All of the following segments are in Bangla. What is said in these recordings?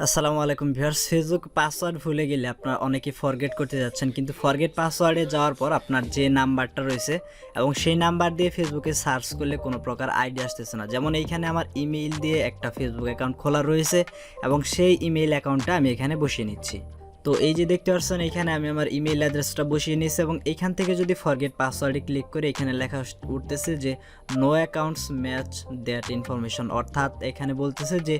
আসসালামু আলাইকুম ভিউয়ার্স, ফেসবুক পাসওয়ার্ড ভুলে গেলে আপনারা অনেকে ফরগেট করতে যাচ্ছেন, কিন্তু ফরগেট পাসওয়ার্ডে যাওয়ার পর আপনার যে নাম্বারটা রয়েছে এবং সেই নাম্বার দিয়ে ফেসবুকে সার্চ করলে কোনো প্রকার আইডি আসতেছে না। যেমন এইখানে আমার ইমেইল দিয়ে একটা ফেসবুক অ্যাকাউন্ট খোলা রয়েছে এবং সেই ইমেইল অ্যাকাউন্টটা আমি এখানে বসিয়ে নিচ্ছি। তো এই যে দেখতে পাচ্ছেন এখানে আমি আমার ইমেইল অ্যাড্রেসটা বসিয়ে নিয়েছি এবং এইখান থেকে যদি ফরগেট পাসওয়ার্ডে ক্লিক করে এখানে লেখা উঠতেছে যে no accounts match that information, অর্থাৎ এখানে বলতেছে যে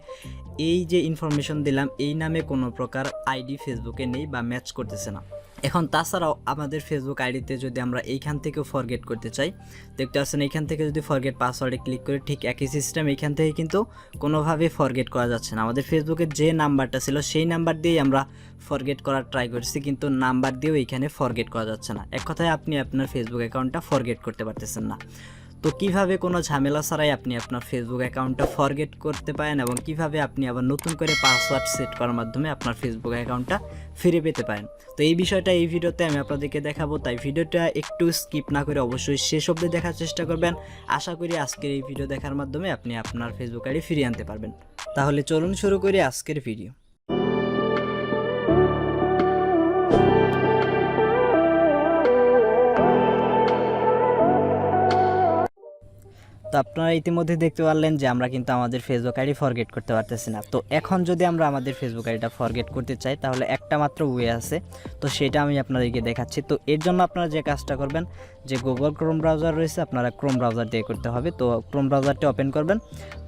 এই যে ইনফরমেশন দিলাম এই নামে কোনো প্রকার আইডি ফেসবুকে নেই বা ম্যাচ করতেছে না। এখন তাছাড়াও আমাদের ফেসবুক আইডিতে যদি আমরা এইখান থেকেও ফরগেট করতে চাই, দেখতে পাচ্ছেন এইখান থেকে যদি ফরগেট পাসওয়ার্ডে ক্লিক করে ঠিক একই সিস্টেম, এইখান থেকে কিন্তু কোনোভাবেই ফরগেট করা যাচ্ছে না। আমাদের ফেসবুকের যে নাম্বারটা ছিল সেই নাম্বার দিয়েই আমরা ফরগেট করার ট্রাই করছি, কিন্তু নাম্বার দিয়েও এইখানে ফরগেট করা যাচ্ছে না। এক কথায় আপনি আপনার ফেসবুক অ্যাকাউন্টটা ফরগেট করতে পারতেছেন না। তো কিভাবে কোনো ঝামেলা ছাড়াই আপনি আপনার ফেসবুক অ্যাকাউন্টটা ফরগেট করতে পারেন এবং কিভাবে আপনি আবার নতুন করে পাসওয়ার্ড সেট করার মাধ্যমে আপনার ফেসবুক অ্যাকাউন্টটা ফিরে পেতে পারেন, তো এই বিষয়টা এই ভিডিওতে আমি আপনাদেরকে দেখাবো। তাই ভিডিওটা একটু স্কিপ না করে অবশ্যই শেষ অবধি দেখার চেষ্টা করবেন। আশা করি আজকের এই ভিডিও দেখার মাধ্যমে আপনি আপনার ফেসবুক আইডি ফিরিয়ে আনতে পারবেন। তাহলে চলুন শুরু করি আজকের ভিডিও। তো আপনারা ইতিমধ্যে দেখতে পারলেন যে আমরা কিন্তু আমাদের ফেসবুক আইডি ফরগেট করতে পারতেছি না। তো এখন যদি আমরা আমাদের ফেসবুক আইডিটা ফরগেট করতে চাই তাহলে একটা মাত্র ওয়ে আছে, তো সেটা আমি আপনাদেরকে দেখাচ্ছি। তো এর জন্য আপনারা যে কাজটা করবেন, যে গুগল ক্রোম ব্রাউজার রয়েছে আপনারা ক্রোম ব্রাউজার দিয়ে করতে হবে। তো ক্রোম ব্রাউজারটি ওপেন করবেন।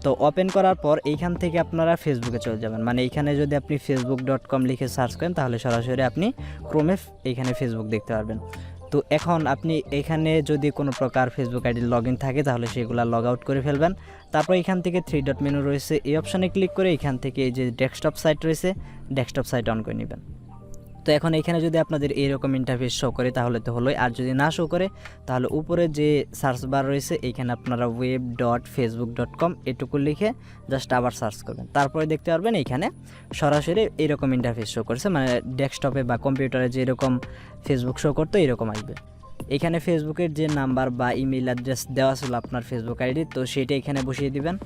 তো ওপেন করার পর এইখান থেকে আপনারা ফেসবুকে চলে যাবেন, মানে এইখানে যদি আপনি facebook.com লিখে সার্চ করেন তাহলে সরাসরি আপনি ক্রোমে এইখানে ফেসবুক দেখতে পারবেন। তো এখন আপনি এখানে যদি কোনো প্রকার ফেসবুক আইডি লগ ইন থাকে তাহলে সেগুলো লগ আউট করে ফেলবেন। তারপর এখান থেকে 3 ডট মেনু রয়েছে, এই অপশানে ক্লিক করে এখান থেকে এই যে ডেস্কটপ সাইট রয়েছে ডেস্কটপ সাইট অন করে নেবেন। তো এখন এখানে যদি আপনাদের এইরকম ইন্টারফেস শো করে তাহলে তো হলোই, আর যদি না শো করে তাহলে উপরে যে সার্চ বার রয়েছে এইখানে আপনারা web.facebook.com এটুকু লিখে জাস্ট আবার সার্চ করবেন। তারপরে দেখতে পারবেন এইখানে সরাসরি এইরকম ইন্টারফেস শো করছে, মানে ডেস্কটপে বা কম্পিউটারে যেরকম ফেসবুক শো করতো এরকম আসবে। এখানে ফেসবুকের যে নাম্বার বা ইমেল অ্যাড্রেস দেওয়া ছিল আপনার ফেসবুক আইডি, তো সেটা এখানে বসিয়ে দিবেন।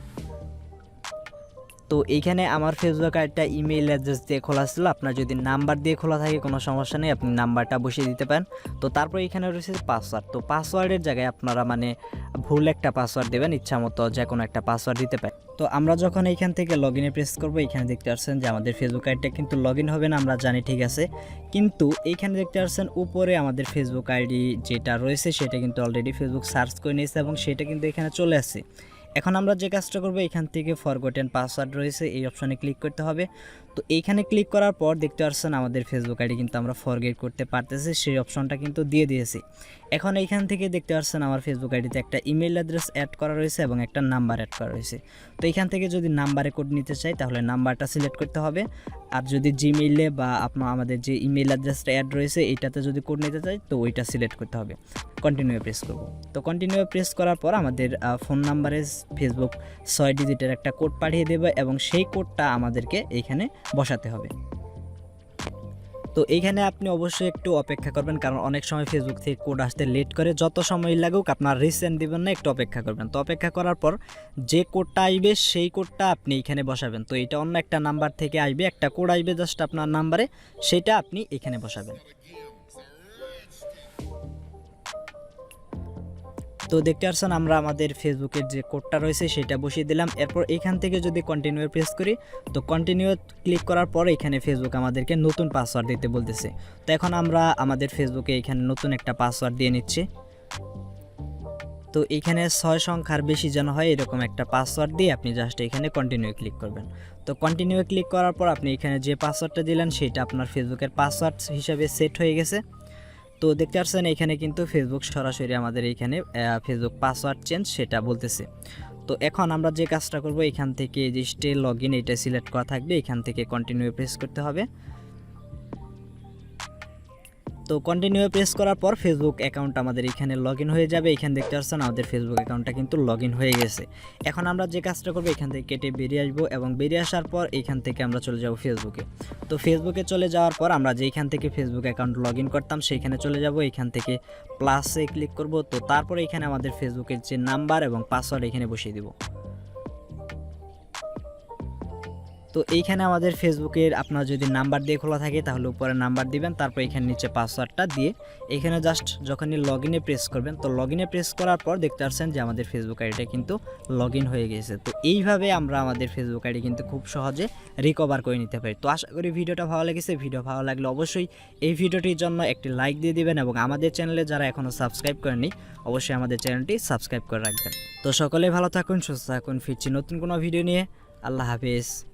তো এইখানে আমার ফেসবুক আইডিটা ইমেল অ্যাড্রেস দিয়ে খোলা ছিল, আপনার যদি নাম্বার দিয়ে খোলা থাকে কোনো সমস্যা নেই, আপনি নাম্বারটা বসিয়ে দিতে পারেন। তো তারপর এখানে রয়েছে পাসওয়ার্ড, তো পাসওয়ার্ডের জায়গায় আপনারা মানে ভুল একটা পাসওয়ার্ড দেবেন, ইচ্ছা মতো যে কোনো একটা পাসওয়ার্ড দিতে পারেন। তো আমরা যখন এইখান থেকে লগ ইনে প্রেস করবো এখানে দেখতে পাচ্ছেন যে আমাদের ফেসবুক আইডিটা কিন্তু লগ ইন হবে না, আমরা জানি, ঠিক আছে। কিন্তু এইখানে দেখতে পাচ্ছেন উপরে আমাদের ফেসবুক আইডি যেটা রয়েছে সেটা কিন্তু অলরেডি ফেসবুক সার্চ করে নিয়েছে এবং সেটা কিন্তু এখানে চলে আসছে। এখন আমরা যে কাজটা করবো এখান থেকে ফরগটেন পাসওয়ার্ড রয়েছে এই অপশানে ক্লিক করতে হবে। তো এইখানে ক্লিক করার পর দেখতে পাচ্ছেন আমাদের ফেসবুক আইডি কিন্তু আমরা ফরগেট করতে পারতেছি, সেই অপশনটা কিন্তু দিয়ে দিয়েছি। এখন এইখান থেকে দেখতে পাচ্ছেন আমার ফেসবুক আইডিতে একটা ইমেল অ্যাড্রেস অ্যাড করা রয়েছে এবং একটা নাম্বার অ্যাড করা রয়েছে। তো এইখান থেকে যদি নাম্বারে কোড নিতে চাই তাহলে নাম্বারটা সিলেক্ট করতে হবে, আর যদি জিমেইলে বা আমাদের যে ইমেল অ্যাড্রেসটা অ্যাড রয়েছে এইটাতে যদি কোড নিতে চাই তো ওইটা সিলেক্ট করতে হবে। কন্টিনিউ প্রেস করব। তো কন্টিনিউ প্রেস করার পর আমাদের ফোন নাম্বারে ফেসবুক 6 ডিজিটের একটা কোড পাঠিয়ে দেবে এবং সেই কোডটা আমাদেরকে এইখানে বসাতে হবে। তো এইখানে আপনি অবশ্যই একটু অপেক্ষা করবেন, কারণ অনেক সময় ফেসবুক থেকে কোড আসতে লেট করে, যত সময় লাগুক আপনার রিসেন্ট দিবেন না, একটু অপেক্ষা করবেন। তো অপেক্ষা করার পর যে কোডটা আসবে সেই কোডটা আপনি এইখানে বসাবেন। তো এটা অন্য একটা নাম্বার থেকে আসবে, একটা কোড আসবে জাস্ট আপনার নাম্বারে, সেটা আপনি এখানে বসাবেন। তো দেখতে পাচ্ছেন আমরা আমাদের ফেসবুকের যে কোডটা রয়েছে সেটা বসিয়ে দিলাম। এরপর এখান থেকে যদি কন্টিনিউ প্রেস করি, তো কন্টিনিউ ক্লিক করার পর এখানে ফেসবুক আমাদেরকে নতুন পাসওয়ার্ড দিতে বলতেছে। তো এখন আমরা আমাদের ফেসবুকে এখানে নতুন একটা পাসওয়ার্ড দিয়ে নিচ্ছি। তো এখানে 6 সংখ্যার বেশি যেন হয় এরকম একটা পাসওয়ার্ড দিয়ে আপনি জাস্ট এখানে কন্টিনিউ ক্লিক করবেন। তো কন্টিনিউ ক্লিক করার পর আপনি এখানে যে পাসওয়ার্ডটা দিলেন সেটা আপনার ফেসবুকের পাসওয়ার্ড হিসাবে সেট হয়ে গেছে। তো দেখতে পাচ্ছেন এখানে কিন্তু ফেসবুক সরাসরি আমাদের এইখানে ফেসবুক পাসওয়ার্ড চেঞ্জ সেটা বলতেছে। তো এখন আমরা যে কাজটা করব এখান থেকে যে স্টে লগ ইন এটা সিলেক্ট করা থাকবে, এখান থেকে কন্টিনিউ প্রেস করতে হবে। তো কন্টিনিউ প্রেস করার পর ফেসবুক অ্যাকাউন্ট আমাদের এখানে লগ ইন হয়ে যাবে। এখানে দেখতে পাচ্ছেন আমাদের ফেসবুক অ্যাকাউন্টটা কিন্তু লগ ইন হয়ে গেছে। এখন আমরা যে কাজটা করবো এখান থেকে কেটে বেরিয়ে আসবো এবং বেরিয়ে আসার পর এখান থেকে আমরা চলে যাব ফেসবুকে। তো ফেসবুকে চলে যাওয়ার পর আমরা যেখান থেকে ফেসবুক অ্যাকাউন্ট লগ ইন করতাম সেইখানে চলে যাব, এখান থেকে প্লাসে ক্লিক করব। তো তারপরে এখানে আমাদের ফেসবুকের যে নাম্বার এবং পাসওয়ার্ড এখানে বসিয়ে দিব। তো এইখানে আমাদের ফেসবুকের আপনার যদি নাম্বার দিয়ে খোলা থাকে তাহলে উপরে নাম্বার দিবেন, তারপর এখানে নিচে পাসওয়ার্ডটা দিয়ে এখানে জাস্ট যখনই লগ ইনে প্রেস করবেন, তো লগ ইনে প্রেস করার পর দেখতে পাচ্ছেন যে আমাদের ফেসবুক আইডিটা কিন্তু লগ ইন হয়ে গেছে। তো এইভাবে আমরা আমাদের ফেসবুক আইডি কিন্তু খুব সহজে রিকভার করে নিতে পারি। তো আশা করি ভিডিওটা ভালো লেগেছে। ভিডিও ভালো লাগলে অবশ্যই এই ভিডিওটির জন্য একটি লাইক দিয়ে দিবেন এবং আমাদের চ্যানেলে যারা এখনও সাবস্ক্রাইব করেনি অবশ্যই আমাদের চ্যানেলটি সাবস্ক্রাইব করে রাখবেন। তো সকলে ভালো থাকুন, সুস্থ থাকুন, ফিরছি নতুন কোনো ভিডিও নিয়ে। আল্লাহ হাফিজ।